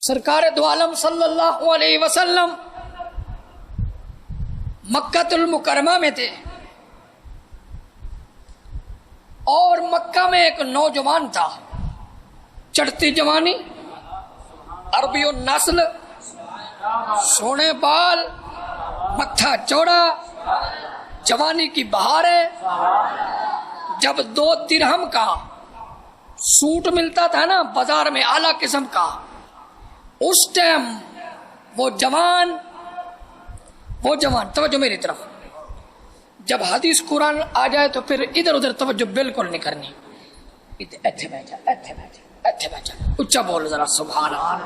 سرکار دو عالم صلی اللہ علیہ وسلم مکہ المکرمہ میں تھے اور مکہ میں ایک نوجوان تھا، چڑھتی جوانی، عربی النسل، سونے بال، متھا چوڑا، جوانی کی بہار ہے۔ جب 2 درہم کا سوٹ ملتا تھا نا بازار میں اعلیٰ قسم کا، اس ٹائم وہ جوان توجہ میری طرف، جب حدیث قرآن آ جائے تو پھر ادھر ادھر توجہ بالکل نہیں کرنی، ایتھے بیٹھا اچھا بول ذرا سبحان اللہ۔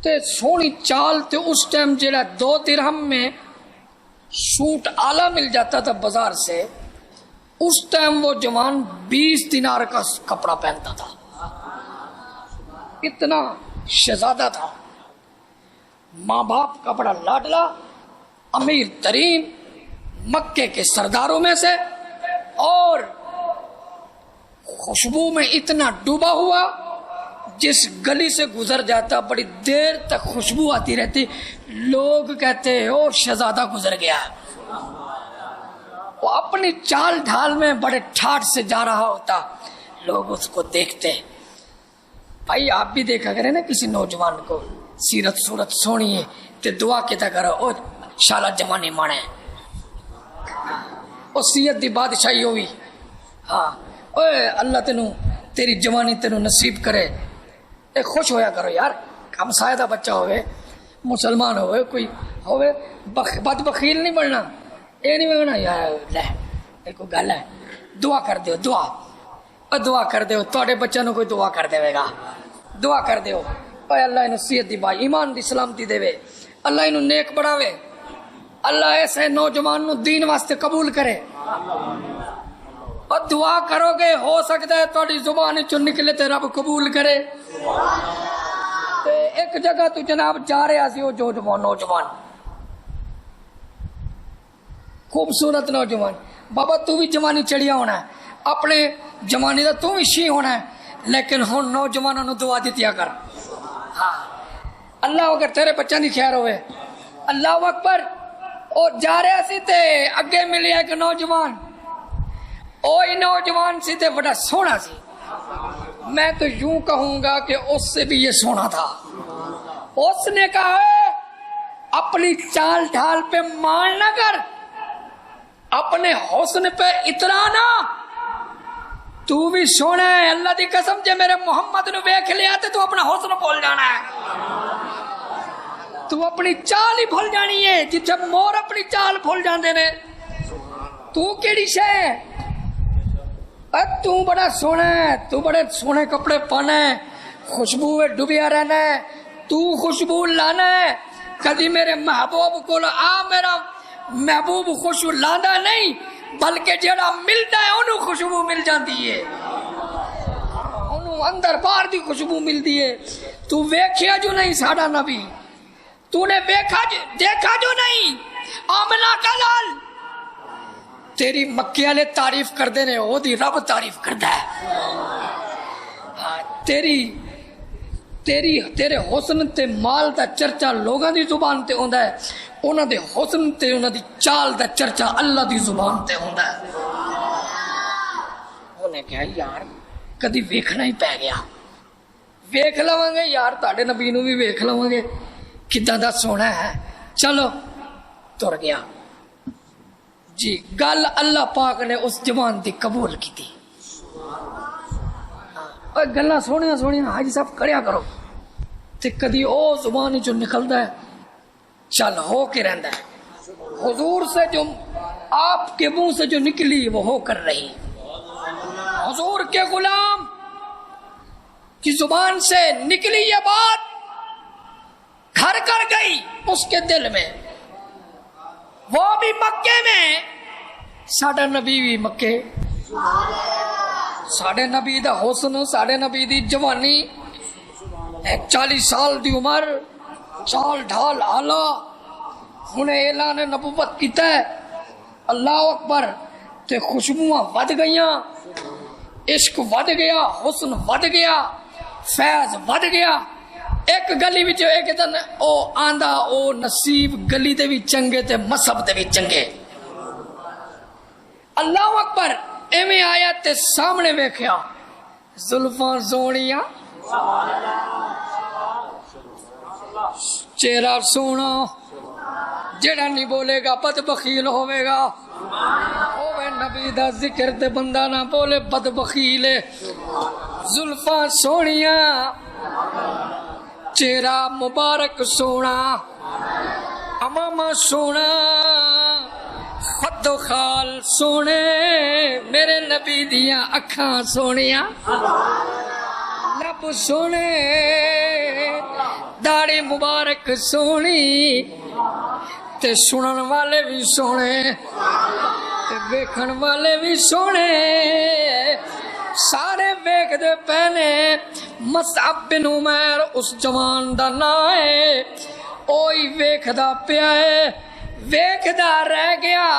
تے سونی چال تے اس ٹائم جڑا 2 درہم میں سوٹ آلہ مل جاتا تھا بازار سے، اس ٹائم وہ جوان 20 دینار کا کپڑا پہنتا تھا، اتنا شہزادہ تھا، ماں باپ کا بڑا لاڈلا، امیر ترین مکے کے سرداروں میں سے، اور خوشبو میں اتنا ڈوبا ہوا جس گلی سے گزر جاتا بڑی دیر تک خوشبو آتی رہتی، لوگ کہتے او شہزادہ گزر گیا۔ وہ اپنی چال ڈھال میں بڑے ٹھاٹ سے جا رہا ہوتا، لوگ اس کو دیکھتے۔ بھائی آپ بھی دیکھا کریں نا کسی نوجوان کو، سیرت صورت سونی ہے تے دعا کیتا کرو او شالا جوانی مانے، او سیت دی بادشاہی ہوئی، ہاں اوے اللہ تینوں تیری جوانی تینوں نصیب کرے، اے خوش ہویا کرو یار۔ ہم سایہ بچہ ہوئے، مسلمان ہوئے، کوئی ہوئے، بد بخیل نہیں بننا، اے نہیں بننا یار لے اے کوئی گل ہے، دعا کر دیو، دعا کر دیو، تواڈے بچوں نو کوئی دعا کر دے گا، دعا کر دیو اے اللہ انہوں صحت دی با ایمان دی سلامتی دے، اللہ انہوں نیک بڑھاوے، اللہ ایسے نوجوان نو دین واسطے قبول کرے۔ اور دعا کرو گے ہو سکتا ہے تواڈی زبان چوں نکلے تے رب قبول کرے۔ تے ایک جگہ تو جناب جا رہا سی وہ نوجوان، خوبصورت نوجوان، بابا تو بھی جوانی چڑھیا ہونا ہے، اپنے جوانی دا تو بھی شی ہونا ہے، لیکن ہن نوجوانوں نو دعا دتیا کر، ہاں اللہ اگر تیرے بچوں دی خیر ہوئے، اللہ اکبر۔ او جا رہا سی تے اگے ملیا ایک نوجوان، اوہی نوجوان سی تے بڑا سونا سی، میں تو یوں کہوں گا کہ اس سے بھی یہ سونا تھا۔ اس نے کہا اپنی چال ڈھال پہ مان نہ کر، اپنے حسن پہ اترانا، تو بھی سونا ہے، اللہ دی قسم جے میرے محمد نو ویکھ لیا تے تو اپنا حسن بھول جانا ہے، تو اپنی چال ہی بھول جانی ہے، جتھے مور اپنی چال بھول جاندے نے۔ تو کیڑی شے تو بڑا سونا ہے، تو بڑے سونے کپڑے پانا ہے، خوشبو میں ڈوبیا رہنا ہے، تو خوشبو لانا ہے، کدی میرے محبوب کو میرا محبوب خوشبو لانا نہیں، بلکہ جڑا ملتا ہے انہوں خوشبو مل جاتی ہے، انہوں اندر باہر دی خوشبو ملتی ہے۔ تو ویکھیا جو نہیں ساڈا نبی، تو نے دیکھا جو نہیں آمنہ کا لال، تیری مکے والے تعریف کردے نے، او دی رب تعریف کردا ہے، تیرے حسن تے مال دا چرچا لوگاں دی زبان تے ہوندا ہے، انہاں دے حسن تے انہاں دی چال دا چرچا اللہ دی زبان تے ہوندا ہے۔ انہیں کہا یار کدی ویکھنا ہی پی گیا، ویکھ لواں گے یار، تہاڈے نبی نو بھی ویکھ لواں گے کداں دا سونا ہے، چلو تر گیا جی۔ گل اللہ پاک نے اس جوان دی قبول کی تھی۔ گلاں سونیاں سونیاں حاجی صاحب کریا کرو تے کدی او زبان جو نکلدا ہے چل ہو کے رہندا ہے، حضور سے جو آپ کے منہ سے جو نکلی وہ ہو کر رہی، حضور کے غلام کی زبان سے نکلی یہ بات گھر کر گئی اس کے دل میں، وہ بھی مکے میں، ساڈا نبی بھی مکے، ساڈے نبی دا حسن، ساڈے نبی دی جوانی، 40 سال دی عمر، چال ڈھال آلہ، انہیں اعلان نبوت کیتا ہے، اللہ اکبر، تے خوشبواں ود گئیاں، عشق ود گیا، حسن ود گیا، فیض ود گیا. ایک گلی وچ ایک دن او آندا او نصیب گلی دے بھی چنگے تے مذہب دے بھی چنگے. اللہ اکبر. ایویں آیا تے سامنے ویکھیا زلفاں سونیاں, چہرہ سونا, جڑا نہیں بولے گا بد بخیل ہوے گا. اوے نبی دا ذکر تے بندہ نہ بولے بد بخیل. زلفاں سونیاں, چہرہ مبارک سونا, امامہ سونا, خد و خال سونے, میرے نبی دیاں اکھاں سونیاں, لب سونے, داڑھی مبارک سونی, تے سنن والے بھی سونے تے ویکھن والے بھی سونے. سارے ویکھ دے پہنے. مصعب بن عمیر اس جوان دا نام ہے. اوئی ویکھدا پیا ہے, ویکھدا رہ گیا,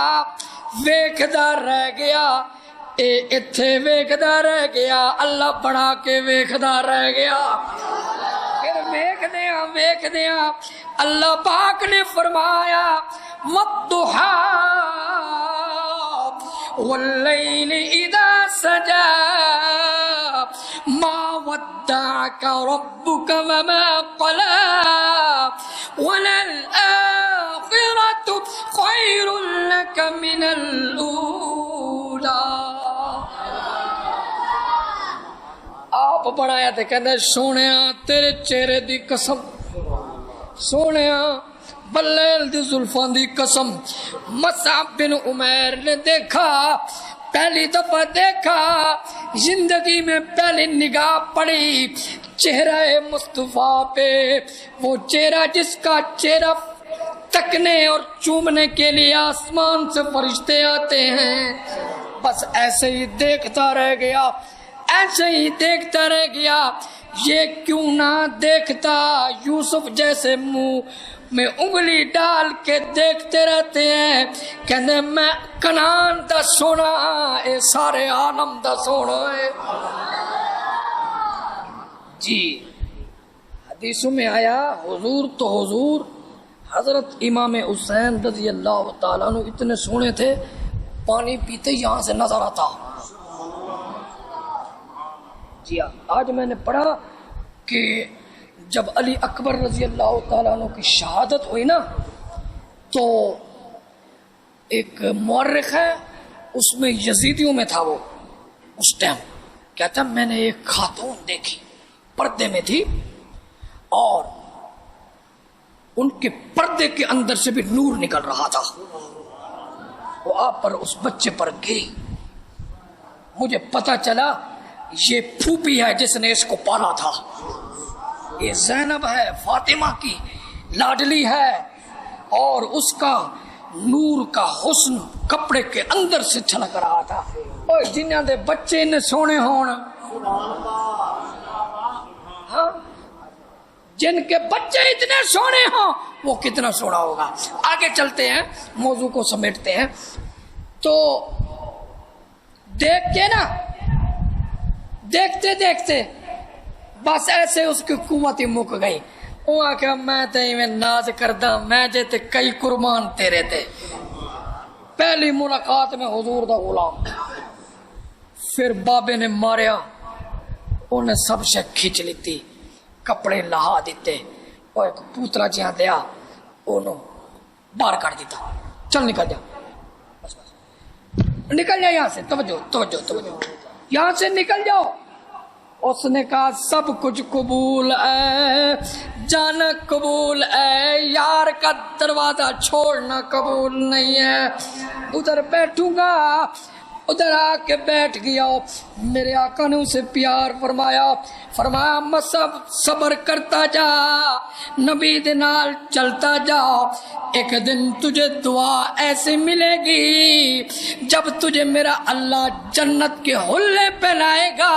ویکھدا رہ گیا, اے ایتھے ویکھدا رہ گیا, اللہ بنا کے ویکھدا رہ گیا. پھر ویکھدیاں اللہ پاک نے فرمایا والضحی واللیل اذا سجى ما ودعك ربك وما قلى وللآخرة خير لك من الأولى. آپ بڑھایا تے کہندے سونیا تیرے چہرے دی قسم, سونیا بلیل دی زلفاں دی قسم. مصعب بن عمیر نے دیکھا, پہلی دفعہ دیکھا زندگی میں, پہلی نگاہ پڑی چہرہ مصطفیٰ پہ, وہ چہرہ جس کا چہرہ تکنے اور چومنے کے لیے آسمان سے فرشتے آتے ہیں. بس ایسے ہی دیکھتا رہ گیا, ایسے ہی دیکھتا رہ گیا. یہ کیوں نہ دیکھتا, یوسف جیسے منہ میں انگلی ڈال کے دیکھتے رہتے ہیں. کہنے میں کنان دا سونا, اے سارے عالم دا سونا ہے. جی حدیثوں میں آیا حضور تو حضور حضرت امام حسین رضی اللہ تعالیٰ عنہ اتنے سونے تھے, پانی پیتے یہاں سے نظر آتا. جی آج میں نے پڑھا کہ جب علی اکبر رضی اللہ تعالیٰ عنہ کی شہادت ہوئی نا, تو ایک مورخ ہے, اس میں یزیدیوں میں تھا وہ اس ٹائم, کہتا میں نے ایک خاتون دیکھی, پردے میں تھی, اور ان کے پردے کے اندر سے بھی نور نکل رہا تھا. وہ آپ پر اس بچے پر گری. مجھے پتا چلا یہ پھوپھی ہے جس نے اس کو پالا تھا. یہ زینب ہے, فاطمہ کی لاڈلی ہے, اور اس کا نور کا حسن کپڑے کے اندر سے چھلک رہا تھا. اور جنہاں دے بچے نے سونے ہون, ہاں جن کے بچے اتنے سونے ہوں وہ کتنا سونا ہوگا. آگے چلتے ہیں, موضوع کو سمیٹتے ہیں. تو دیکھ کے نا, دیکھتے دیکھتے بس ایسے اس کی قوت ہی مک گئی. وہ آکھا میں تے میں ناز کردہ, میں جے تے کئی قربان تیرے تے. پہلی ملاقات میں حضور دا غلام, پھر بابے نے ماریا, انہیں سب سے کھچ لیتی, کپڑے لہا دیتے, اور ایک پوترا جہاں دیا انہوں باہر کر دیتا, چل نکل جا, بس بس نکل جا یہاں سے, توجہ توجہ توجہ, یہاں سے نکل جاؤ. اس نے کہا سب کچھ قبول ہے, جانا قبول ہے, یار کا دروازہ چھوڑنا قبول نہیں ہے. ادھر بیٹھوں گا, ادھر آ کے بیٹھ گیا. میرے آقا نے اسے پیار فرمایا, فرمایا مصعب صبر کرتا جا, نبی دے نال چلتا جا, ایک دن تجھے دعا ایسے ملے گی جب تجھے میرا اللہ جنت کے حلے پہنائے گا,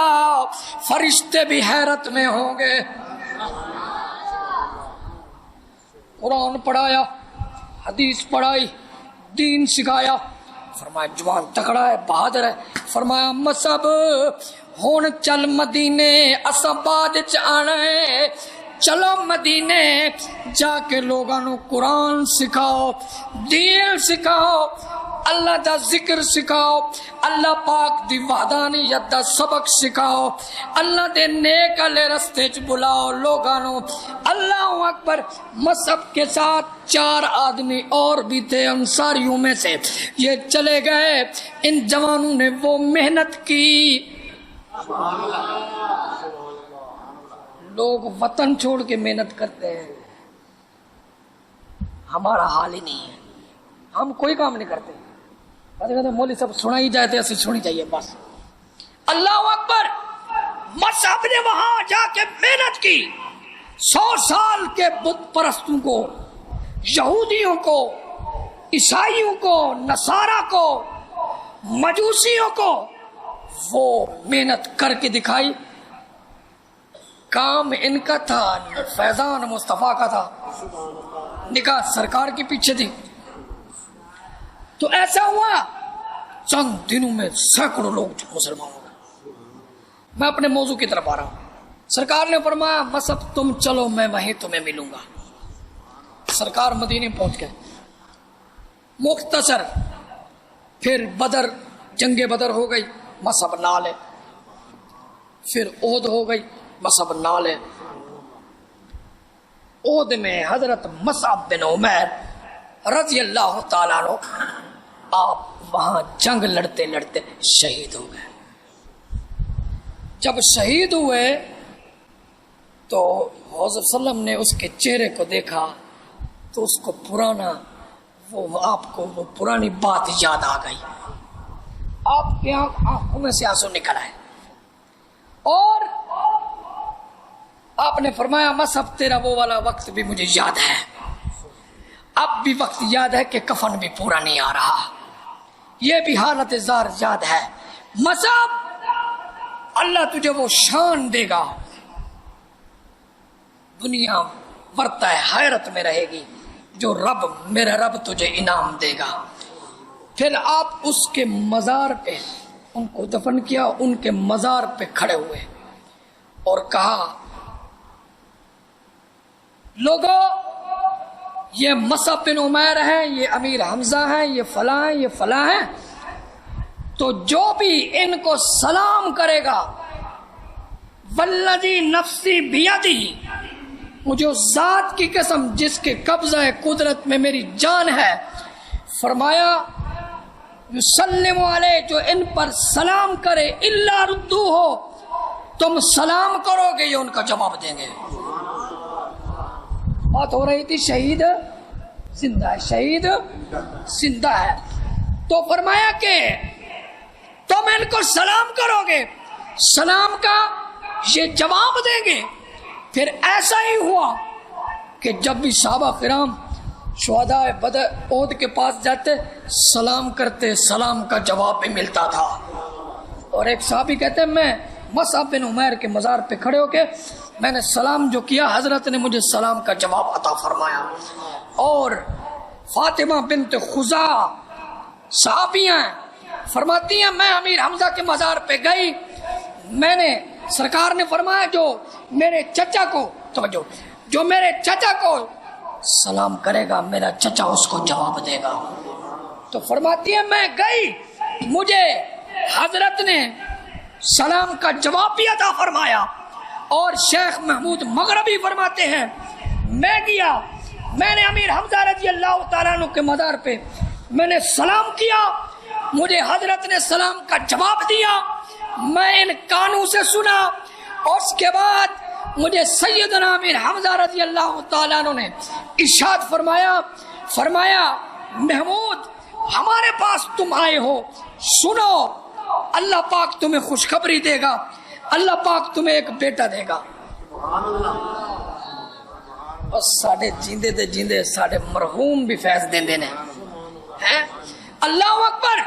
فرشتے بھی حیرت میں ہوں گے. قرآن پڑھایا, حدیث پڑھائی, دین سکھایا. فرمایا جوان تکڑا ہے, بہادر ہے. فرمایا مصعب ہون چل مدینے اساں بعد چ آنا ہے، چلو مدینے جا کے لوگاں نو قرآن سکھاؤ، دین سکھاؤ، اللہ دا ذکر سکھاؤ، اللہ پاک دی وحدانیت دا سبق سکھاؤ، اللہ دے نیک والے رستے چ بلاؤ لوگاں نو۔ اللہ اکبر۔ مصعب کے ساتھ 4 آدمی اور بھی تھے انصاریوں میں سے، یہ چلے گئے۔ ان جوانوں نے وہ محنت کی۔ لوگ وطن چھوڑ کے محنت کرتے ہیں، ہمارا حال ہی نہیں ہے، ہم کوئی کام نہیں کرتے، کہتے مولوی صاحب سنائی جاتے ایسے سنی چاہیے بس۔ اللہ اکبر۔ مصعب نے وہاں جا کے محنت کی، 100 سال کے بت پرستوں کو، یہودیوں کو، عیسائیوں کو، نصارہ کو، مجوسیوں کو وہ محنت کر کے دکھائی۔ کام ان کا تھا، فیضان مصطفیٰ کا تھا، نکاح سرکار کے پیچھے تھی۔ تو ایسا ہوا چند دنوں میں سینکڑوں لوگ مسلمان ہو گئے۔ میں اپنے موضوع کی طرف آ رہا ہوں۔ سرکار نے فرمایا مصعب تم چلو، میں وہیں تمہیں ملوں گا۔ سرکار مدینے پہنچ گئے۔ مختصر پھر بدر، جنگ بدر ہو گئی، مصعب نال ہے۔ پھر احد ہو گئی، مصعب نال ہے۔ احد میں حضرت مصعب بن عمیر رضی اللہ تعالیٰ عنہ آپ وہاں جنگ لڑتے لڑتے شہید ہو گئے۔ جب شہید ہوئے تو حضرت صلی اللہ علیہ وسلم نے اس کے چہرے کو دیکھا تو اس کو پرانا آپ کو وہ پرانی بات یاد آ گئی۔ آپ کے آنکھوں میں سے آنسو نکل آئے اور آپ نے فرمایا مصعب تیرا وہ والا وقت بھی مجھے یاد ہے، اب بھی وقت یاد ہے کہ کفن بھی پورا نہیں آ رہا، یہ بھی حالت زار یاد ہے۔ مصعب اللہ تجھے وہ شان دے گا، دنیا ورتا ہے حیرت میں رہے گی، جو رب میرا رب تجھے انعام دے گا۔ پھر آپ اس کے مزار پہ ان کو دفن کیا، ان کے مزار پہ کھڑے ہوئے اور کہا لوگوں یہ مصعب بن عمیر ہیں، یہ امیر حمزہ ہیں، یہ فلاں ہیں، یہ فلاں ہیں، تو جو بھی ان کو سلام کرے گا والذی نفسی بیدی، مجھے اس ذات کی قسم جس کے قبضہ قدرت میں میری جان ہے، فرمایا یسلم علیہ، جو ان پر سلام کرے الا ردو ہو، تم سلام کرو گے یہ ان کا جواب دیں گے۔ بات ہو رہی تھی شہید زندہ ہے، شہید زندہ ہے، تو فرمایا کہ تم ان کو سلام کرو گے، سلام کا یہ جواب دیں گے۔ پھر ایسا ہی ہوا کہ جب بھی صحابہ کرام شہداء بدر احد کے پاس جاتے سلام کرتے، سلام کا جواب بھی ملتا تھا۔ اور ایک صحابی کہتے ہیں میں مصعب بن عمیر کے مزار پہ کھڑے ہو کے میں نے سلام جو کیا حضرت نے مجھے سلام کا جواب عطا فرمایا۔ اور فاطمہ بنت خزاعہ صحابیاں فرماتی ہیں میں امیر حمزہ کے مزار پہ گئی، میں نے سرکار نے فرمایا جو میرے چچا کو توجہ، جو میرے چچا کو سلام کرے گا میرا چچا اس کو جواب دے گا۔ تو فرماتی ہے میں گئی، مجھے حضرت نے سلام کا جواب بھی عطا فرمایا۔ اور شیخ محمود مغربی فرماتے ہیں میں گیا، میں نے امیر حمزہ رضی اللہ تعالیٰ عنہ کے مزار پہ میں نے سلام کیا، مجھے حضرت نے سلام کا جواب دیا، میں ان کانوں سے سنا، اور اس کے بعد مجھے سیدنا امیر حمزہ رضی اللہ تعالیٰ عنہ نے ارشاد فرمایا محمود ہمارے پاس تم آئے ہو، سنو اللہ پاک تمہیں خوشخبری دے گا، اللہ پاک تمہیں ایک بیٹا دے گا۔ بس ساڑھے جیندے دے جیندے ساڑھے مرحوم بھی فیض دیں دینے ہیں۔ اللہ اکبر۔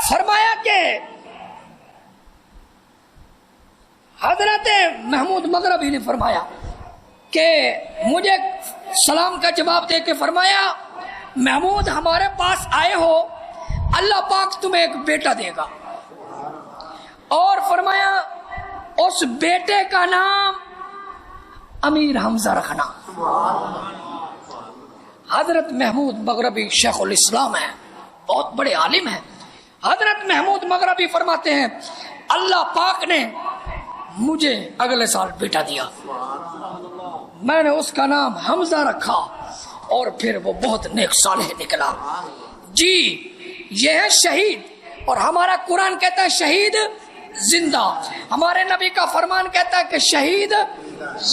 فرمایا کہ حضرت محمود مغربی نے فرمایا کہ مجھے سلام کا جواب دے کے فرمایا محمود ہمارے پاس آئے ہو، اللہ پاک تمہیں ایک بیٹا دے گا۔ اور فرمایا اس بیٹے کا نام امیر حمزہ رکھنا. حضرت محمود مغربی شیخ الاسلام ہیں، بہت بڑے عالم ہیں. حضرت محمود مغربی فرماتے ہیں اللہ پاک نے مجھے اگلے سال بیٹا دیا، میں نے اس کا نام حمزہ رکھا اور پھر وہ بہت نیک صالح نکلا. جی یہ ہے شہید، اور ہمارا قرآن کہتا ہے شہید زندہ، ہمارے نبی کا فرمان کہتا ہے کہ شہید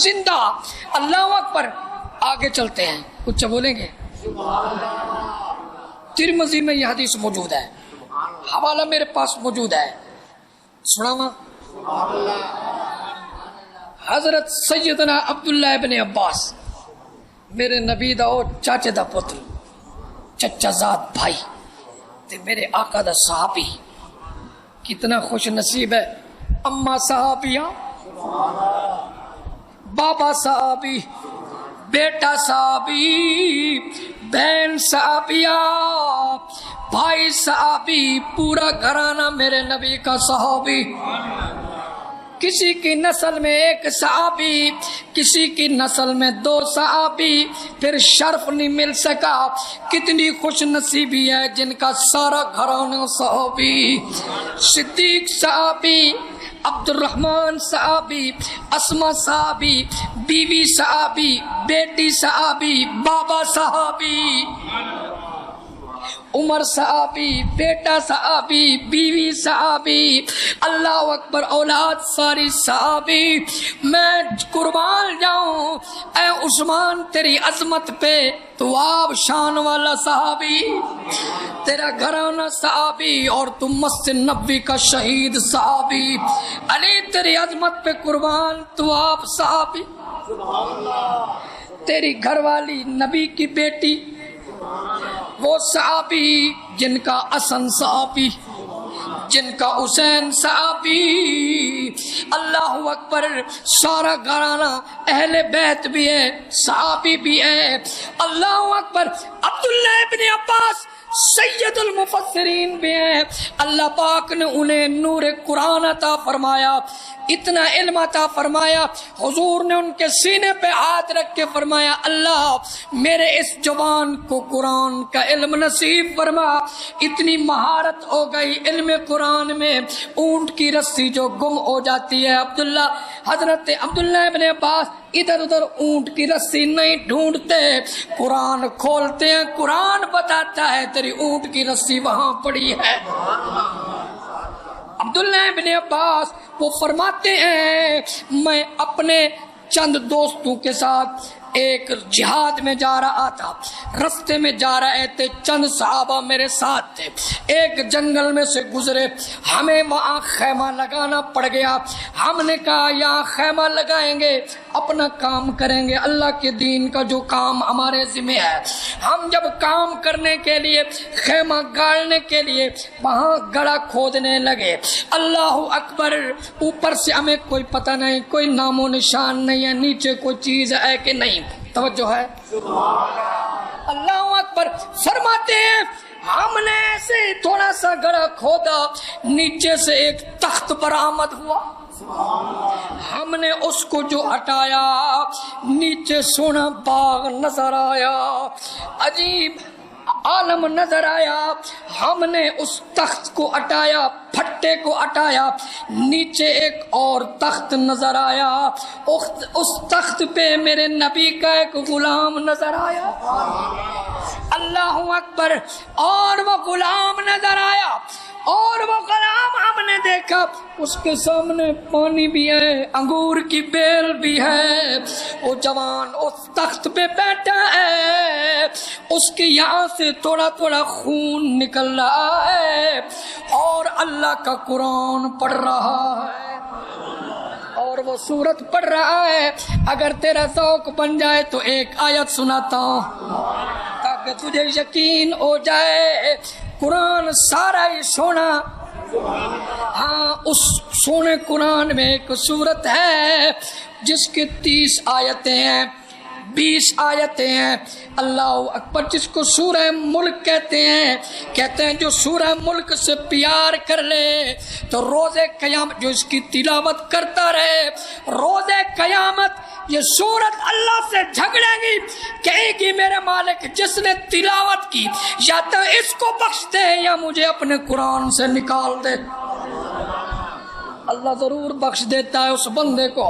زندہ. اللہ اکبر. آگے چلتے ہیں، کچھ بولیں گے؟ ترمذی میں یہ حدیث موجود ہے، حوالہ میرے پاس موجود ہے، سناواں. حضرت سیدنا عبداللہ ابن عباس میرے نبی دا او چاچے دا پتر، چچا زاد بھائی تے میرے آقا دا صحابی. کتنا خوش نصیب ہے، اما صحابیہ، بابا صحابی، بیٹا صحابی، بہن صحابیہ، بھائی صحابی، پورا گھرانہ میرے نبی کا صحابی. کسی کی نسل میں ایک صحابی، کسی کی نسل میں 2 صحابی، پھر شرف نہیں مل سکا. کتنی خوش نصیبی ہے جن کا سارا گھرانہ صحابی. صدیق صحابی، عبد الرحمن صحابی، اسما صحابی، بیوی صحابی، بیٹی صحابی، بابا صحابی، عمر صحابی، بیٹا صحابی، بیوی صحابی، اللہ اکبر، اولاد ساری صحابی. میں قربان جاؤں اے عثمان تیری عظمت پہ، تو آپ شان والا صحابی، تیرا گھرانہ صحابی، اور تم مسجد نبوی کا شہید صحابی. علی تیری عظمت پہ قربان، تو آپ صحابی. تیری گھر والی نبی کی بیٹی، وہ صحابی جن کا حسن صحابی، جن کا حسین صحابی. اللہ اکبر. سارا گھرانہ اہل بیت بھی ہے، صحابی بھی ہے. اللہ اکبر. عبداللہ ابن عباس سید المفسرین بھی ہیں. اللہ پاک نے انہیں نور قرآن عطا فرمایا، اتنا علم عطا فرمایا. حضور نے ان کے سینے پہ ہاتھ رکھ کے فرمایا اللہ میرے اس جوان کو قرآن کا علم نصیب فرما. اتنی مہارت ہو گئی علم قرآن میں، اونٹ کی رسی جو گم ہو جاتی ہے، حضرت عبداللہ ابن عباس ادھر ادھر اونٹ کی رسی نہیں ڈھونڈتے، قرآن کھولتے ہیں، قرآن بتاتا ہے تیری اونٹ کی رسی وہاں پڑی ہے. عبداللہ ابن عباس وہ فرماتے ہیں میں اپنے چند دوستوں کے ساتھ ایک جہاد میں جا رہا تھا، رستے میں جا رہے تھے، چند صحابہ میرے ساتھ تھے، ایک جنگل میں سے گزرے، ہمیں وہاں خیمہ لگانا پڑ گیا. ہم نے کہا یہاں خیمہ لگائیں گے، اپنا کام کریں گے، اللہ کے دین کا جو کام ہمارے ذمہ ہے. ہم جب کام کرنے کے لیے، خیمہ گاڑنے کے لیے وہاں گڑھا کھودنے لگے، اللہ اکبر، اوپر سے ہمیں کوئی پتہ نہیں، کوئی نام و نشان نہیں ہے، نیچے کوئی چیز ہے کہ نہیں. توجہ ہے. اللہ اکبر. فرماتے ہیں ہم نے ایسے تھوڑا سا گڑھا کھودا، نیچے سے ایک تخت برآمد ہوا. ہم نے اس کو جو ہٹایا، نیچے سونا باغ نظر آیا، عجیب عالم نظر آیا. ہم نے اس تخت کو ہٹایا، پھٹے کو ہٹایا، نیچے ایک اور تخت نظر آیا. اس تخت پہ میرے نبی کا ایک غلام نظر آیا. اللہ اکبر. اور وہ غلام نظر آیا، اور وہ غلام ہم نے دیکھا، اس کے سامنے پانی بھی ہے، انگور کی بیل بھی ہے. وہ جوان اس تخت پہ بیٹھا ہے، اس کے یہاں سے تھوڑا تھوڑا خون نکل رہا ہے، اور اللہ کا قرآن پڑھ رہا ہے، اور وہ سورت پڑھ رہا ہے. اگر تیرا ذوق بن جائے تو ایک آیت سناتا ہوں تاکہ تجھے یقین ہو جائے. قرآن سارا ہی سونا، ہاں اس سونے قرآن میں ایک سورت ہے جس کی 30 آیتیں ہیں. 20 آیتیں ہیں. اللہ اکبر. جس کو سورہ ملک کہتے ہیں جو سورہ ملک سے پیار کر لے تو روز قیامت جو اس کی تلاوت کرتا رہے روز قیامت یہ سورت اللہ سے جھگڑے گی, کہے گی میرے مالک جس نے تلاوت کی یا تو اس کو بخش دے یا مجھے اپنے قرآن سے نکال دے. اللہ ضرور بخش دیتا ہے اس بندے کو.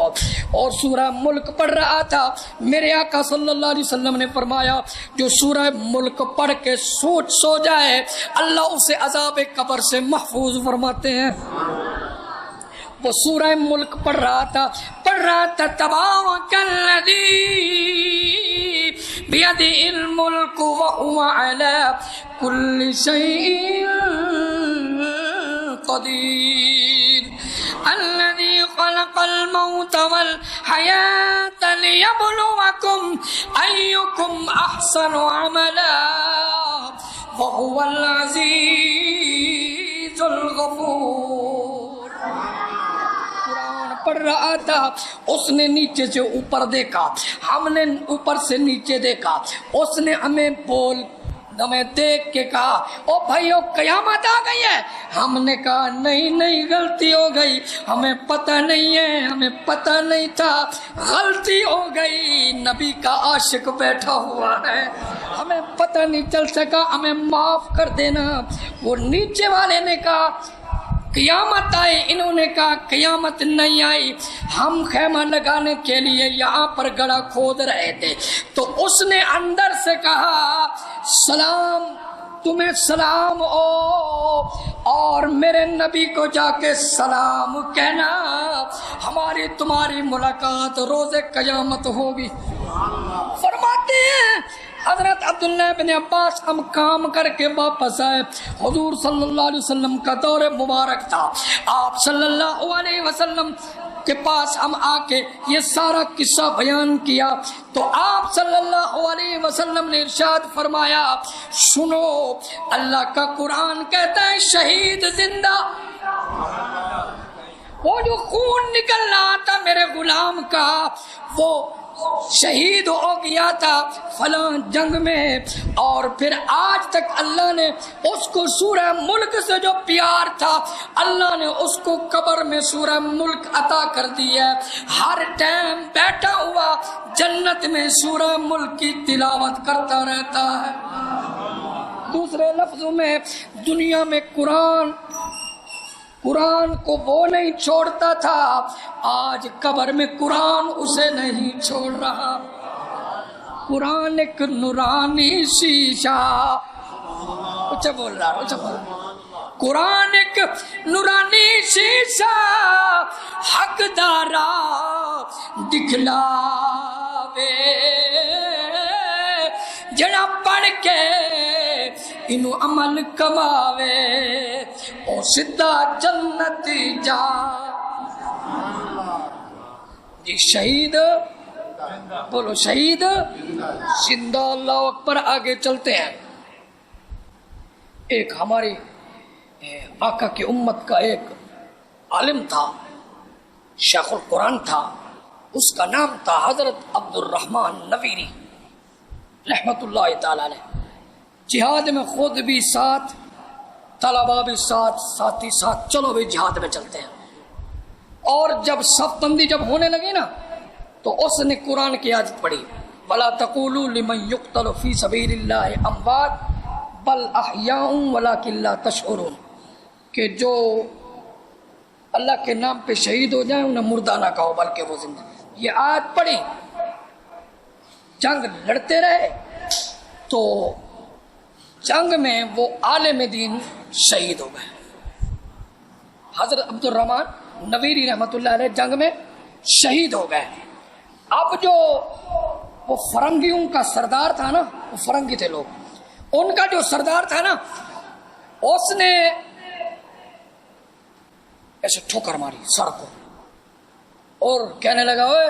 اور سورہ ملک پڑھ رہا تھا, میرے آقا صلی اللہ علیہ وسلم نے فرمایا جو سورہ ملک پڑھ کے سو جائے اللہ اسے عذاب قبر سے محفوظ فرماتے ہیں. وہ سورہ ملک پڑھ رہا تھا تبارک الذی بیدہ الملک وہو علی کل شیء قدیر الذی خلق الموت والحیاة لیبلوکم ایکم احسن عملا وہو العزیز الغفور. پڑھ رہا تھا, اس نے نیچے سے اوپر دیکھا, ہم نے اوپر سے نیچے دیکھا, اس نے ہمیں دیکھ کے کہا او بھائیو قیامت آ گئی ہے. ہم نے کہا نہیں غلطی ہو گئی, ہمیں پتہ نہیں ہے, ہمیں پتہ نہیں تھا, غلطی ہو گئی. نبی کا عاشق بیٹھا ہوا ہے, ہمیں پتہ نہیں چل سکا, ہمیں معاف کر دینا. وہ نیچے والے نے کہا قیامت آئی, انہوں نے کہا قیامت نہیں آئی, ہم خیمہ لگانے کے لیے یہاں پر گڑھا کھود رہے تھے. تو اس نے اندر سے کہا سلام, تمہیں سلام اور میرے نبی کو جا کے سلام کہنا, ہماری تمہاری ملاقات روز قیامت ہوگی. فرماتے ہیں حضرت عبداللہ بن عباس ہم کام کر کے واپس آئے, حضور صلی اللہ علیہ وسلم کا دور مبارک تھا, آپ صلی اللہ علیہ وسلم کے پاس ہم آ کے یہ سارا قصہ بیان کیا تو آپ صلی اللہ علیہ وسلم نے ارشاد فرمایا سنو اللہ کا قرآن کہتا ہے شہید زندہ. وہ جو خون نکل رہا تھا میرے غلام کا وہ شہید ہو گیا تھا فلاں جنگ میں, اور پھر آج تک اللہ نے اس کو سورہ ملک سے جو پیار تھا اللہ نے اس کو قبر میں سورہ ملک عطا کر دی ہے. ہر ٹائم بیٹھا ہوا جنت میں سورہ ملک کی تلاوت کرتا رہتا ہے. دوسرے لفظوں میں دنیا میں قرآن کو وہ نہیں چھوڑتا تھا, آج قبر میں قرآن اسے نہیں چھوڑ رہا. قرآن ایک نورانی شیشہ, اچھا بول رہا, قرآن ایک نورانی شیشہ حق دارا دکھلاوے جڑا پڑھ کے انو عمل کماوے او سدھا جنت جا. جی شہید بولو شہید زندہ. اللہ اکبر. آگے چلتے ہیں. ایک ہماری آقا کی امت کا ایک عالم تھا, شیخ القرآن تھا, اس کا نام تھا حضرت عبد الرحمن نویری رحمت اللہ تعالی علیہ. جہاد میں خود بھی ساتھ, طلبا بھی ساتھ, ساتھی ساتھ, چلو بھی جہاد میں چلتے ہیں. اور جب صف بندی جب ہونے لگی نا تو اس نے قرآن کی آیت پڑھی وَلَا تَقُولُوا لِمَنْ يُقْتَلُ فِي سَبِيلِ اللَّهِ أَمْوَاتٌ بَلْ أَحْيَاءٌ وَلَكِنْ لَا تَشْعُرُونَ, کہ جو اللہ کے نام پہ شہید ہو جائیں انہیں مردہ نہ کہو بلکہ وہ زندہ. یہ آیت پڑھی, جنگ لڑتے رہے تو جنگ میں وہ عالم دین شہید ہو گئے. حضرت عبد الرحمن نویری رحمت اللہ علیہ جنگ میں شہید ہو گئے. اب جو وہ فرنگیوں کا سردار تھا نا, وہ فرنگی تھے لوگ, ان کا جو سردار تھا نا اس نے ایسے ٹھوکر ماری سر کو اور کہنے لگا اوے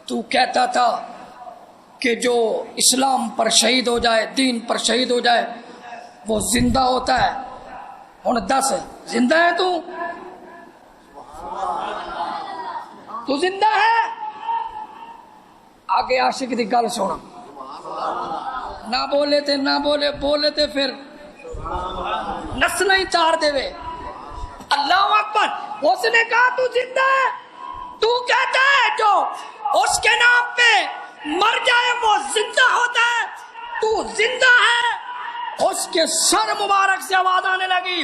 تو کہتا تھا کہ جو اسلام پر شہید ہو جائے, دین پر شہید ہو جائے وہ زندہ ہوتا ہے. ہن دس زندہ ہے تو زندہ ہے. آگے عاشق دی گل سونا، نہ بولے تے نہ بولے تے پھر نسل ہی تار دے وے۔ اللہ اکبر۔ اس نے کہا تو زندہ ہے، تو کہتا ہے جو اس کے نام پہ مر جائے وہ زندہ ہوتا ہے، تو زندہ ہے۔ اس کے سر مبارک سے آواز آنے لگی،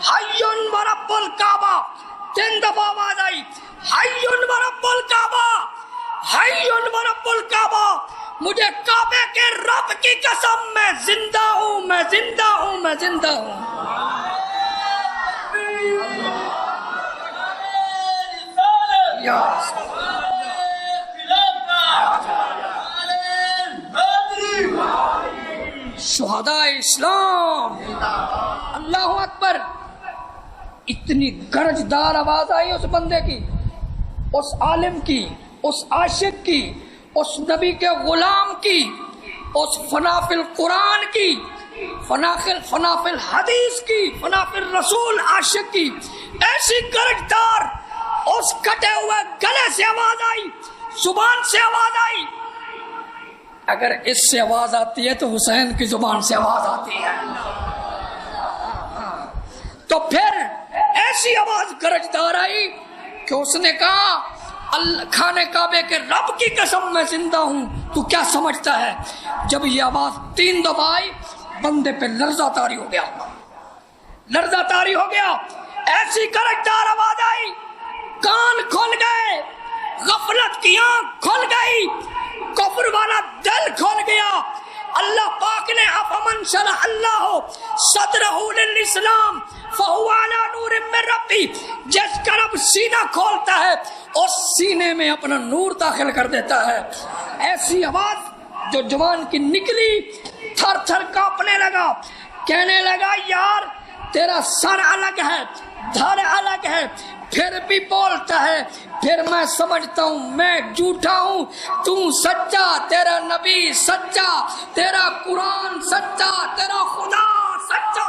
حی و رب الکعبہ۔ 3 دفعہ آواز آئی، حی و رب الکعبہ، حی و رب الکعبہ۔ مجھے کعبے کے رب کی قسم، میں زندہ ہوں، میں زندہ ہوں، میں زندہ ہوں۔ یا شہداء اسلام، اللہ اکبر۔ اتنی گرجدار آواز آئی اس بندے کی، اس عالم کی، اس عاشق کی، اس نبی کے غلام کی، اس فنافی القرآن کی، فنافی الحدیث کی، فنافی الرسول عاشق کی، ایسی گرجدار اس کٹے ہوئے گلے سے آواز آئی، زبان سے آواز آئی۔ اگر اس سے آواز آتی ہے تو حسین کی زبان سے آواز آتی ہے، تو پھر ایسی آواز گرجدار آئی کہ اس نے کہا خانے کعبے کے رب کی قسم میں زندہ ہوں۔ تو کیا سمجھتا ہے؟ جب یہ آواز 3 دفعہ آئی بندے پہ لرزہ طاری ہو گیا، لرزہ طاری ہو گیا۔ ایسی گرجدار آواز آئی، کان کھل گئے، غفلت کی آنکھ کھل گئی، کفر والا دل کھل گیا۔ اللہ پاک نے افمن شرح اللہ صدرہ للاسلام فہو علی نور من ربی، جس کا رب سینہ کھولتا ہے اس سینے میں اپنا نور داخل کر دیتا ہے۔ ایسی آواز جو جوان کی نکلی، تھر تھر کانپنے لگا، کہنے لگا یار تیرا سر الگ ہے، دھڑ الگ ہے، پھر بھی بولتا ہے۔ پھر میں سمجھتا ہوں میں جھوٹا ہوں، تو سچا، تیرا نبی سچا، تیرا قرآن سچا، تیرا خدا سچا۔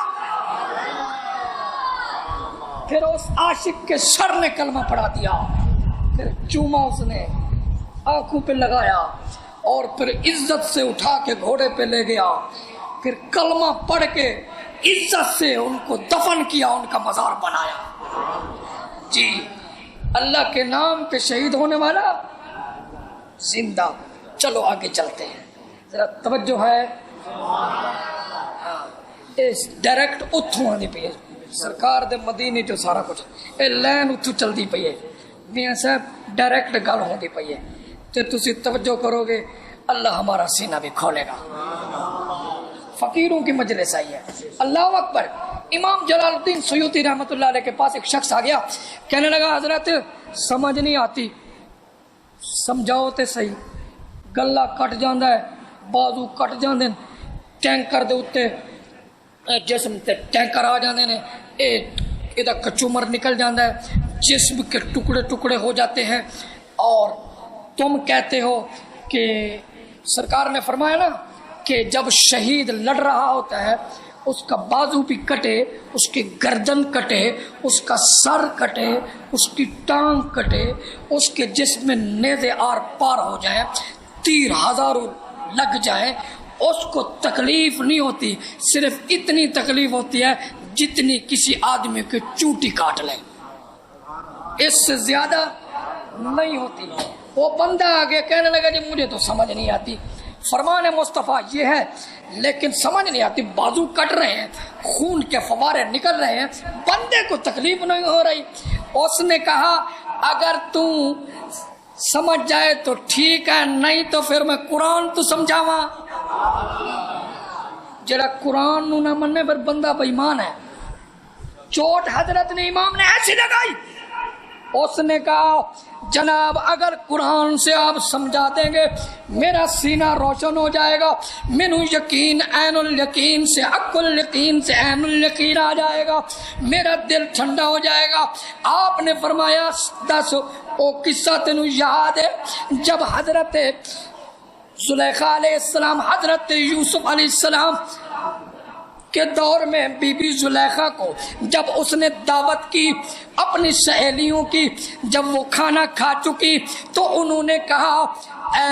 پھر اس عاشق کے سر نے کلمہ پڑھا دیا، پھر چوما اس نے، آنکھوں پہ لگایا، اور پھر عزت سے اٹھا کے گھوڑے پہ لے گیا، پھر کلمہ پڑھ کے عزت سے ان کو دفن کیا، ان کا مزار بنایا۔ جی، اللہ کے نام پہ شہید ہونے والا زندہ۔ چلو آگے چلتے ہیں، ذرا توجہ ہے۔ ڈائریکٹ اتھوں آنی پی ہے سرکار دے مدینے جو سارا کچھ اے لین اتھوں چلتی پی ہے، میاں صاحب ڈائریکٹ گل ہوندی پی ہے، تے تسی توجہ کرو گے اللہ ہمارا سینہ بھی کھولے گا۔ فقیروں کی مجلس آئی ہے، اللہ اکبر۔ امام جلال الدین سیوطی رحمۃ اللہ علیہ کے پاس ایک شخص آ گیا، کہنے لگا حضرت سمجھ نہیں آتی، سمجھاؤ تے صحیح، گلا کٹ جاندہ ہے، بازو کٹ جاندے، ٹینکر دے اتے جسم تے ٹینکر آ جاندے نے، ادھا کچومر نکل جاندہ ہے، جسم کے ٹکڑے ٹکڑے ہو جاتے ہیں، اور تم کہتے ہو کہ سرکار نے فرمایا نا کہ جب شہید لڑ رہا ہوتا ہے اس کا بازو بھی کٹے، اس کی گردن کٹے، اس کا سر کٹے، اس کی ٹانگ کٹے، اس کے جسم میں نیزے آر پار ہو جائیں، تیر ہزاروں لگ جائیں، اس کو تکلیف نہیں ہوتی، صرف اتنی تکلیف ہوتی ہے جتنی کسی آدمی کی چونٹی کاٹ لے، اس سے زیادہ نہیں ہوتی۔ وہ بندہ آگے کہنے لگا جی مجھے تو سمجھ نہیں آتی، فرمان مصطفیٰ یہ ہے لیکن سمجھ نہیں آتی، بازو کٹ رہے ہیں، خون کے فوارے نکل رہے ہیں، بندے کو تکلیف نہیں ہو رہی۔ اس نے کہا اگر تو سمجھ جائے تو ٹھیک ہے، نہیں تو پھر میں قرآن تو سمجھاواں۔ جڑا قرآن نو نہ مننے پر بندہ بے ایمان ہے۔ چوٹ حضرت نے امام نے ایسی لگائی، اس نے کہا جناب اگر قرآن سے آپ سمجھا دیں گے میرا سینہ روشن ہو جائے گا، منو یقین عین الیقین سے حق الیقین سے عین الیقین آ جائے گا، میرا دل ٹھنڈا ہو جائے گا۔ آپ نے فرمایا دس او قصہ تینوں یاد ہے جب حضرت زلیخا علیہ السلام حضرت یوسف علیہ السلام کے دور میں بی بی زلیخا کو جب اس نے دعوت کی اپنی سہیلیوں کی، جب وہ کھانا کھا چکی تو انہوں نے کہا اے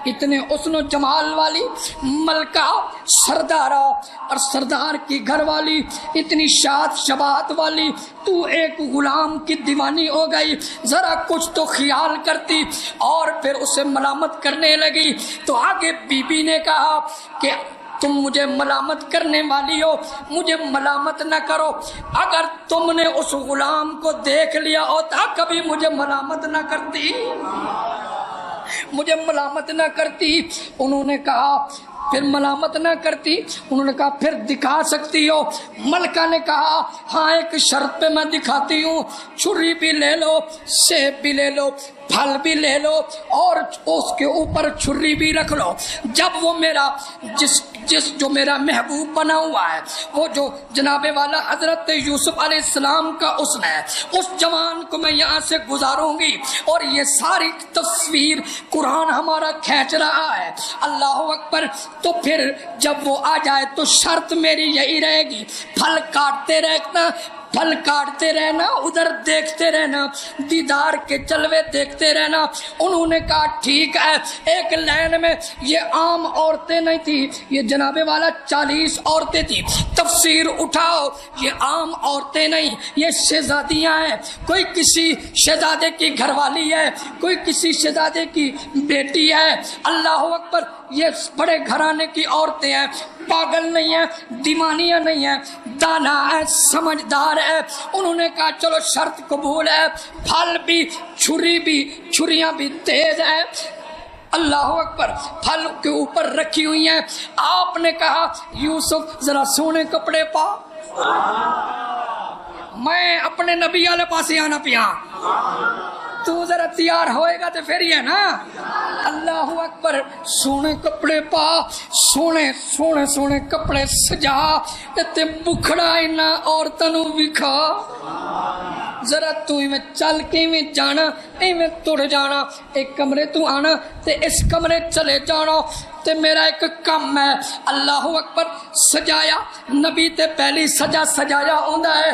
اتنے حسن و جمال والی ملکہ سردارہ اور سردار کی گھر والی اتنی شاد شباہت والی، تو ایک غلام کی دیوانی ہو گئی، ذرا کچھ تو خیال کرتی۔ اور پھر اسے ملامت کرنے لگی تو آگے بی بی نے کہا کہ تم مجھے ملامت کرنے والی ہو، مجھے ملامت نہ کرو، اگر تم نے اس غلام کو دیکھ لیا ہوتا کبھی مجھے ملامت نہ کرتی، مجھے ملامت نہ کرتی۔ انہوں نے کہا پھر ملامت نہ کرتی، انہوں نے کہا پھر دکھا سکتی ہو؟ ملکہ نے کہا ہاں ایک شرط پہ میں دکھاتی ہوں، چھری بھی لے لو، سیب بھی لے لو، پھل بھی لے لو اور اس کے اوپر چھری بھی رکھ لو، جب وہ میرا جو میرا محبوب بنا ہوا ہے، وہ جو جناب والا حضرت یوسف علیہ السلام کا حسن ہے، اس جوان کو میں یہاں سے گزاروں گی۔ اور یہ ساری تصویر قرآن ہمارا کھینچ رہا ہے، اللہ اکبر۔ تو پھر جب وہ آ جائے تو شرط میری یہی رہے گی، پھل کاٹتے رہنا، پھل کاٹتے رہنا، ادھر دیکھتے رہنا، دیدار کے جلوے دیکھتے رہنا۔ انہوں نے کہا ٹھیک ہے۔ ایک لائن میں یہ عام عورتیں نہیں تھی، یہ جناب والا 40 عورتیں تھی۔ تفسیر اٹھاؤ، یہ عام عورتیں نہیں، یہ شہزادیاں ہیں، کوئی کسی شہزادے کی گھر والی ہے، کوئی کسی شہزادے کی بیٹی ہے، اللہ اکبر۔ یہ بڑے گھرانے کی عورتیں ہیں، پاگل نہیں ہیں، دیوانیاں نہیں ہیں، دانا ہے، سمجھدار ہے۔ انہوں نے کہا چلو شرط قبول ہے، پھل بھی، چھری بھی، چھریاں بھی تیز ہیں، اللہ اکبر، پھل کے اوپر رکھی ہوئی ہیں۔ آپ نے کہا یوسف ذرا سونے کپڑے پا، میں اپنے نبی والے پاس آنا پیا، تو ذرا تیار ہوئے گا تو پھر ہی ہے نا، اللہ اکبر۔ سونے کپڑے پا، سونے سونے سونے کپڑے سجا تے بکھڑا اینا عورتوں وکھا، ذرا تو میں چل کے میں جانا، میں تڑ جانا، ایک کمرے تو آنا تے اس کمرے چلے جانا تے میرا ایک کم ہے، اللہ اکبر۔ سجایا، نبی تے پہلی سجایا ہوندا ہے،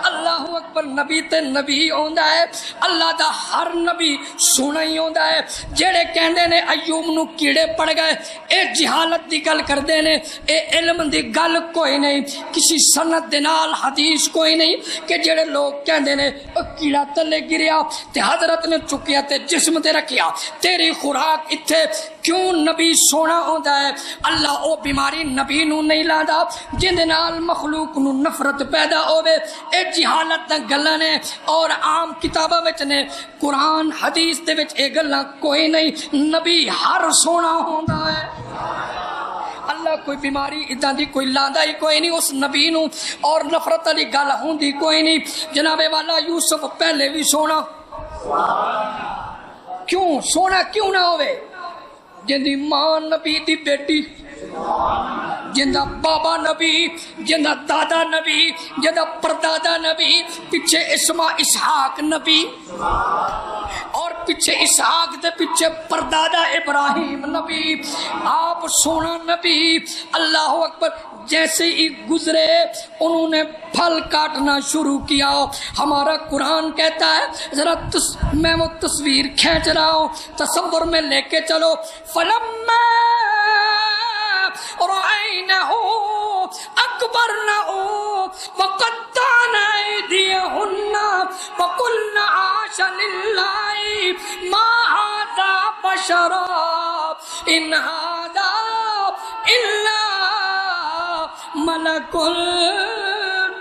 اللہ اکبر، نبی تے نبی ہوندا ہے، اللہ دا ہر نبی سونا ہی ہوندا ہے۔ جڑے کہندے نے ایوب نو کیڑے پڑ گئے، اے جہالت دی گل کردے نے، اے علم دی گل کوئی نہیں، کسی سند دے نال حدیث کوئی نہیں، کہ جڑے لوگ کہندے نے او کیڑا تلے گریا تے حضرت نے چکیا تے جسم تے رکھیا، تیری خوراک ایتھے کیوں نبی سونا ہوندا ہے؟ اللہ او بیماری نبی نو نہیں لاندا جن دے نال مخلوق نو نفرت پیدا ہوے۔ اے جہالت دا گلاں نے اور عام کتاباں وچ نے، قرآن حدیث دے وچ اے گلاں کوئی نہیں، نبی ہر سونا ہوندا ہے۔ اللہ کوئی بیماری اداں دی کوئی لاندا ہی کوئی نہیں اس نبی نو، اور نفرت والی گل ہوندی کوئی نہیں۔ جناب والا یوسف پہلے بھی سونا، کیوں سونا کیوں نہ ہوئے؟ جندی ماں نبی دی بیٹی، جندہ بابا نبی، جندہ دادا نبی، جندہ پردادا نبی، پیچھے اسحاق نبی، اور پیچھے اسحاق دے پیچھے پردادا ابراہیم نبی، آپ سونا نبی، اللہ اکبر۔ جیسے ہی گزرے انہوں نے پھل کاٹنا شروع کیا۔ ہمارا قرآن کہتا ہے، ذرا میں وہ تصویر کھینچ رہا ہوں، تصور میں لے کے چلو۔ فلما رأينه أكبرنه وقطعن أيديهن وقلن عاش لله ما هذا بشرا إن هذا إلا ملك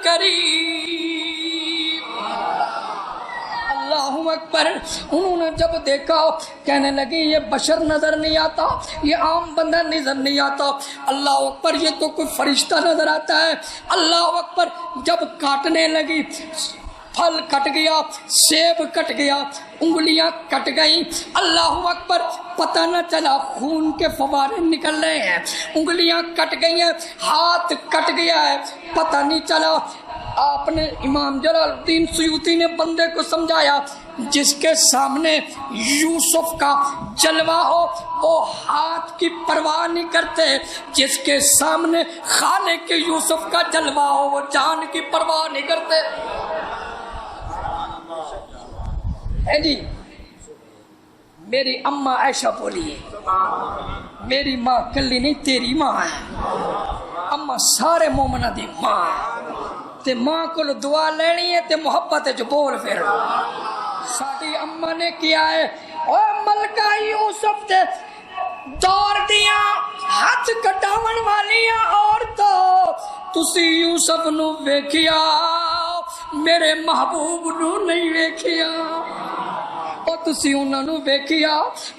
کریم۔ اللہ اکبر۔ انہوں نے جب دیکھا کہنے لگی یہ بشر نظر نہیں آتا، یہ عام بندہ نظر نہیں آتا، اللہ اکبر، یہ تو کوئی فرشتہ نظر آتا ہے، اللہ اکبر۔ جب کاٹنے لگی، پھل کٹ گیا، سیب کٹ گیا، انگلیاں کٹ گئیں، اللہ اکبر، پتہ نہ چلا، خون کے فوارے نکل رہے ہیں، انگلیاں کٹ گئی ہیں، ہاتھ کٹ گیا ہے، پتہ نہیں چلا۔ آپ نے امام جلال الدین سیوطی نے بندے کو سمجھایا، جس کے سامنے یوسف کا جلوہ ہو وہ ہاتھ کی پرواہ نہیں کرتے، جس کے سامنے خالق یوسف کا جلوہ ہو وہ جان کی پرواہ نہیں کرتے۔ جی میری اماں عائشہ بولی ہے، میری ماں کلی نہیں تیری ماں ہے، اما سارے مومنہ دی ماں ہے، تے ماں کو دعا لینی ہے تے محبت جو بول پھر ساڈی اما نے کیا ہے او ملکہ یوسف تے دور دیاں ہاتھ کٹاون والیاں عورتوں تسی یوسف نو ویکھیا میرے محبوب نو نہیں ویکھیا، او تسی انہاں نو ویکھیا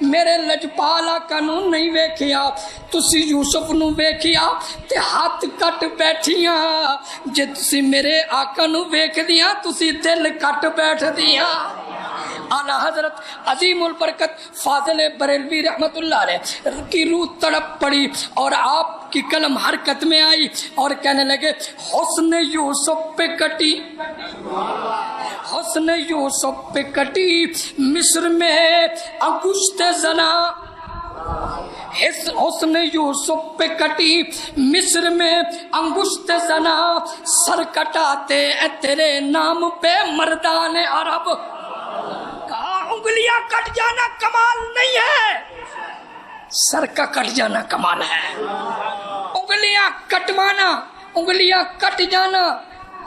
میرے لجپال آقا نو نہیں ویکھیا، تسی یوسف نو ویکھیا تے ہاتھ کٹ بیٹھیاں، جے تسی میرے آقا نو ویکھ دیاں تسی دل کٹ بیٹھ دیاں۔ اعلیٰ حضرت عظیم البرکت فاضل بریلوی رحمت اللہ علیہ کی روح تڑپ پڑی اور آپ کی قلم حرکت میں آئی اور کہنے لگے حسن یوسف پہ کٹی، حسن یوسف پہ کٹی مصر میں انگشت زنا، حسن یوسف پہ کٹی مصر میں انگشت زنا، سر کٹاتے تیرے نام پہ مردان عرب، کہا انگلیاں کٹ جانا کمال نہیں ہے، سر کا کٹ جانا کمال ہے، انگلیاں کٹوانا انگلیاں کٹ جانا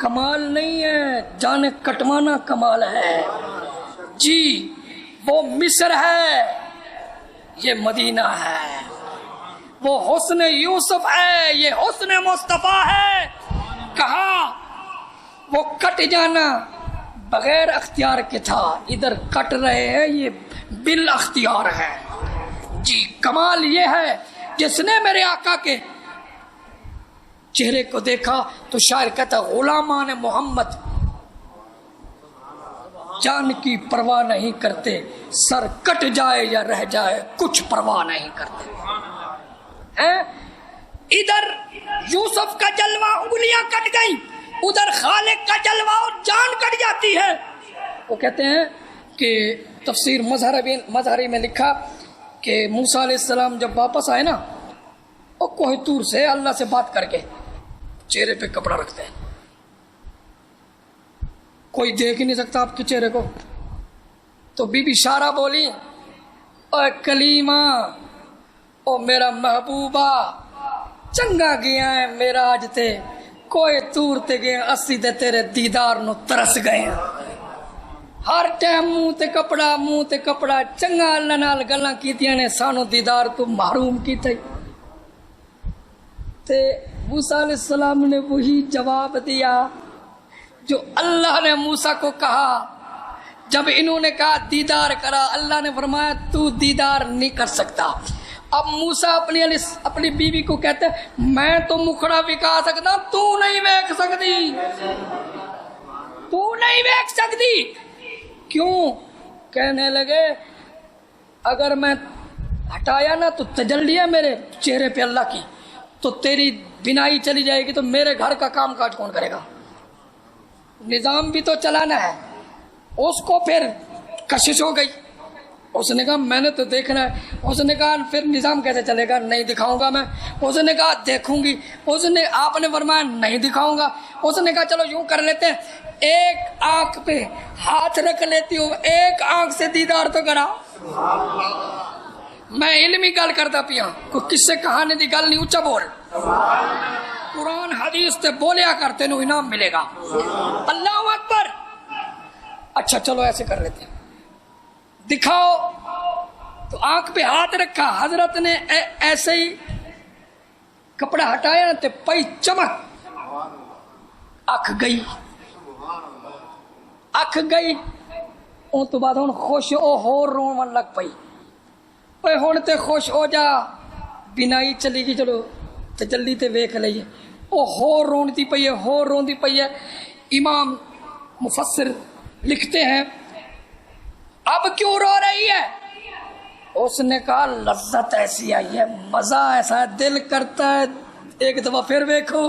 کمال نہیں ہے، جانے کٹوانا کمال ہے۔ جی وہ مصر ہے، یہ مدینہ ہے، وہ حسن یوسف ہے، یہ حسن مصطفیٰ ہے، کہا وہ کٹ جانا بغیر اختیار کے تھا، ادھر کٹ رہے ہیں یہ بال اختیار ہے۔ جی کمال یہ ہے جس نے میرے آقا کے چہرے کو دیکھا تو شاعر کہتا غلامان محمد جان کی پرواہ نہیں کرتے، سر کٹ جائے یا رہ جائے کچھ پرواہ نہیں کرتے۔ ادھر یوسف کا جلوہ انگلیاں کٹ گئیں، ادھر خالق کا جلوہ اور جان کٹ جاتی ہے۔ وہ کہتے ہیں کہ تفسیر مظہری میں لکھا کہ موسیٰ علیہ السلام جب واپس آئے نا وہ کوہ طور سے اللہ سے بات کر کے چہرے پہ کپڑا رکھتے ہیں، کوئی دیکھ ہی نہیں سکتا آپ کے چہرے کو، تو بی بی شارہ بولی اے کلیمہ او میرا محبوبہ چنگا گیا ہے میرا آج تے کوئی طور تے گئے اسی دے تیرے دیدار نو ترس گئے ہیں، ہر ٹائم منہ تے کپڑا چنگا اللہ نال گلاں کیتیاں نے سانو دیدار تو محروم کیتے۔ تے موسیٰ علیہ السلام نے وہی جواب دیا جو اللہ نے موسیٰ کو کہا جب انہوں نے کہا دیدار کرا، اللہ نے فرمایا تو دیدار نہیں کر سکتا۔ اب موسیٰ اپنی بیوی کو کہتے میں تو مکھڑا بکا سکتا تو نہیں ویکھ سکتی، تو نہیں ویکھ سکتی، کیوں؟ کہنے لگے اگر میں ہٹایا نا تو تجلی ہے میرے چہرے پہ اللہ کی تو تیری بینائی چلی جائے گی، تو میرے گھر کا کام کاج کون کرے گا؟ نظام بھی تو چلانا ہے۔ اس کو پھر کشش ہو گئی، اس نے کہا میں نے تو دیکھنا ہے، اس نے کہا پھر نظام کیسے چلے گا؟ نہیں دکھاؤں گا میں، اس نے کہا دیکھوں گی، آپ نے فرمایا نہیں دکھاؤں گا، اس نے کہا چلو یوں کر لیتے ہیں ایک آنکھ پہ ہاتھ رکھ لیتی ہوں، ایک آنکھ سے دیدار تو کرا۔ میں علمی گل کرتا پیا، کوئی کس سے کہانے دی گل نہیں، اچھا بول، قرآن حدیث تے بولیا کرتے نو انعام ملے گا۔ اللہ اکبر۔ اچھا چلو ایسے کر لیتے ہیں، دکھاؤ۔ تو آنکھ پہ ہاتھ رکھا، حضرت نے ایسے ہی کپڑا ہٹایا تے پئی چمک، اکھ گئی، اکھ گئی۔ اون تو بعد ہن خوش ہو رون لگ پئی، اوے ہن تے خوش ہو جا، بینائی چلی گئی، چلو تجلی تے ویکھ لئیے۔ او ہو روندی پئی ہے، ہو روندی پئی ہے۔ امام مفسر لکھتے ہیں اب کیوں رو رہی ہے؟ اس نے کہا لذت ایسی آئی ہے، مزہ ایسا ہے، دل کرتا ہے ایک دفعہ پھر دیکھو۔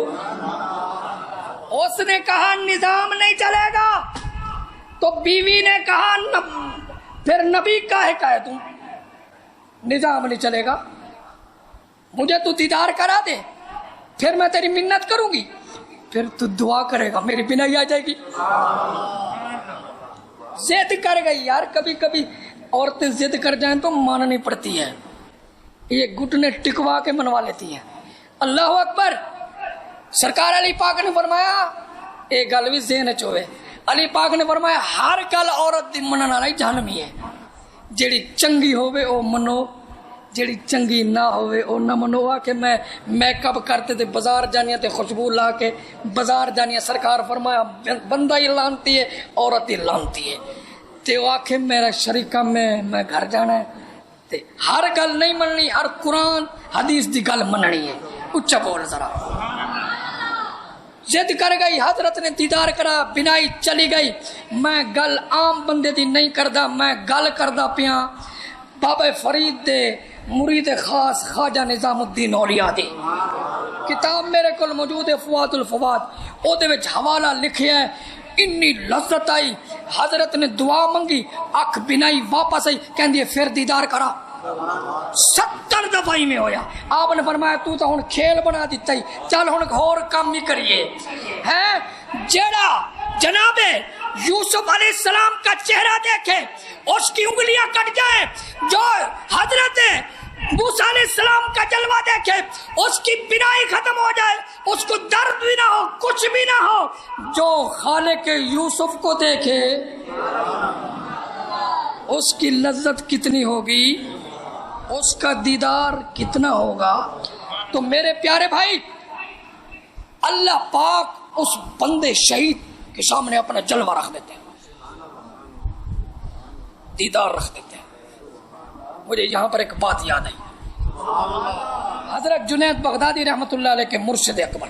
اس نے کہا نظام نہیں چلے گا، تو بیوی نے کہا پھر نبی کاہے ہے تم، نظام نہیں چلے گا، مجھے تو دیدار کرا دے پھر میں تیری منت کروں گی، پھر تو دعا کرے گا میری بینائی آ جائے گی۔ ضد کر گئی یار، کبھی کبھی عورتیں ضد کر جائیں تو ماننی پڑتی ہے، یہ گھٹنے ٹکوا کے منوا لیتی ہیں. اللہ اکبر. سرکار علی پاک نے فرمایا ایک گل بھی ذہن چ ہوئے. علی پاک نے فرمایا ہر گل عورت دی منن والی جہنمی ہے. جیڑی چنگی ہوے او منو, جیڑی چنگی نہ ہوے او نہ منو. آ کہ میں میک اپ کرتے تے بازار جانیاں تے خوشبو لا کے بازار جانیاں. سرکار فرمایا بندہ ہی لانتی ہے, عورت ہی لانتی ہے. تے وہ آکھے میرا شریکہ میں گھر جانا ہے. تے ہر گل نہیں مننی, ہر قرآن حدیث دی گل مننی ہے. اچھا بول ذرا. ضد کر گئی, حضرت نے دیدار کرا, بنائی چلی گئی. میں گل عام بندے دی نہیں کردا, میں گل کردا پیاں بابا فرید دے مرید خاص خواجہ نظام الدین اولیاء دی. کتاب میرے کول موجود ہے فواد الفواد. او دے وچ حوالہ لکھیا ہے. انی لذت آئی, حضرت نے دعا منگی, اکھ بنائی واپس آئی, کہندی ہے پھر دیدار کرا. 70 دفعہ ہی میں ہویا. آپ نے فرمایا تو ہن کھیل بنا دیتا ہی, چل ہن اور کام ہی کریے. ہے جیڑا جناب یوسف علیہ السلام کا چہرہ دیکھے اس کی انگلیاں کٹ جائے, جو حضرت موسیٰ علیہ السلام کا جلوہ دیکھے اس کی بینائی ختم ہو جائے, اس کو درد بھی نہ ہو, کچھ بھی نہ ہو. جو خالق یوسف کو دیکھے اس کی لذت کتنی ہوگی, اس کا دیدار کتنا ہوگا. تو میرے پیارے بھائی, اللہ پاک اس بندے شہید کے سامنے اپنا جلوہ رکھ دیتے ہیں, دیدار رکھ دیتے ہیں. مجھے یہاں پر ایک بات یاد آئی. حضرت جنید بغدادی رحمت اللہ علیہ کے مرشد اکبر,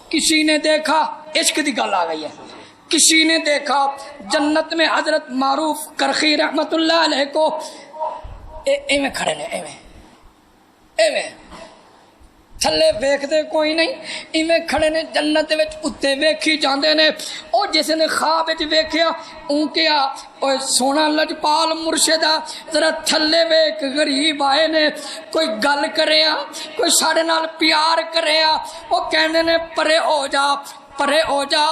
کسی نے دیکھا, عشق دی گل آ گئی ہے, کسی نے دیکھا جنت میں حضرت معروف کرخی رحمت اللہ علیہ کو ایویں کھڑے نے, ایویں تھلے ویکھدے کوئی نہیں, ایویں کھڑے نے جنت وچ اتے ویکھی جاندے نے. او جس نے خواب وچ ویکھیا اون کیا اوے سونا لجپال مرشدہ ذرا تھلے ویکھ, غریب آئے نے, کوئی گل کریا, کوئی ساڈے نال پیار کریا. او کہندے نے پرے ہو جا, پرے ہو جا.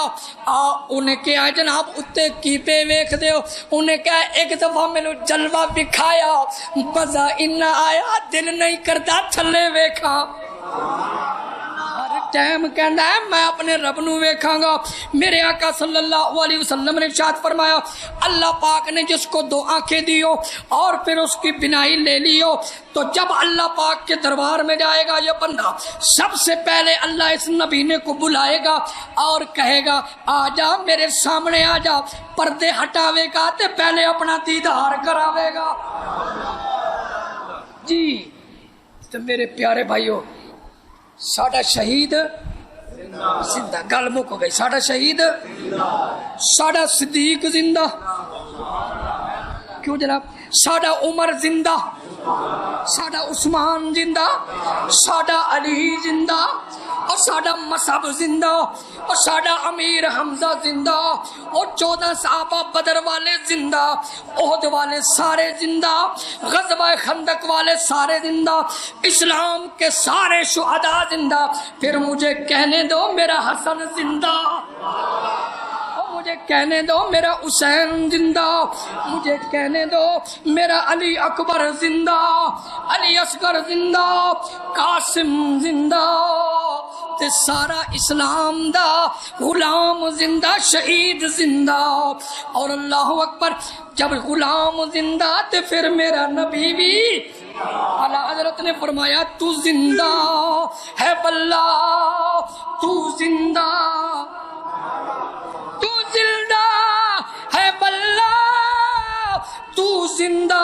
انہیں کیا جناب اتے کی پہ ویکھ دیو. انہیں کیا ایک دفعہ مینوں جلوہ دکھایا, مزہ انہا آیا, دل نہیں کرتا تھلے ویکھا. ہر ٹائم کہنا ہے میں اپنے رب نو ویکھاں گا. میرے آقا صلی اللہ علیہ وسلم نے ارشاد فرمایا اللہ پاک نے جس کو 2 آنکھیں دیو اور پھر اس کی بینائی لے لیو, تو جب اللہ پاک کے دربار میں جائے گا یہ بندہ, سب سے پہلے اللہ اس نبینے کو بلائے گا اور کہے گا آ جا میرے سامنے آ جا. پردے ہٹاوے گا تے پہلے اپنا دیدار کراوے گا. جی تو میرے پیارے بھائیو, ساڈا شہید زندہ, گل مک گئی. ساڈا شہید, ساڈا صدیق زندہ, کیوں جناب, ساڈا عمر زندہ, ساڈا عثمان زندہ, ساڈا علی زندہ, اور ساڈا مصعب زندہ, اور ساڈا امیر حمزہ زندہ, اور 14 صحابہ بدر والے زندہ, احد والے سارے زندہ, غزوہ خندق والے سارے زندہ, اسلام کے سارے شہداء زندہ. پھر مجھے کہنے دو میرا حسن زندہ, مجھے کہنے دو میرا حسین زندہ, مجھے کہنے دو میرا علی اکبر زندہ, علی اصغر زندہ, قاسم زندہ, تے سارا اسلام دا غلام زندہ, شہید زندہ. اور اللہ اکبر, جب غلام زندہ تے پھر میرا نبی بھی. اعلیٰ حضرت نے فرمایا تو زندہ ہے واللہ, تو زندہ, تو زندہ ہے واللہ, تو زندہ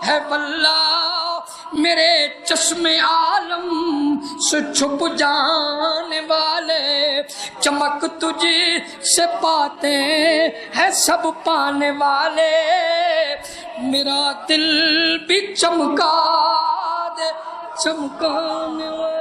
ہے واللہ, میرے چشم عالم سے چھپ جانے والے, چمک تجھے سے پاتے ہیں سب پانے والے. میرا دل بھی چمکا دے چمکانے والے.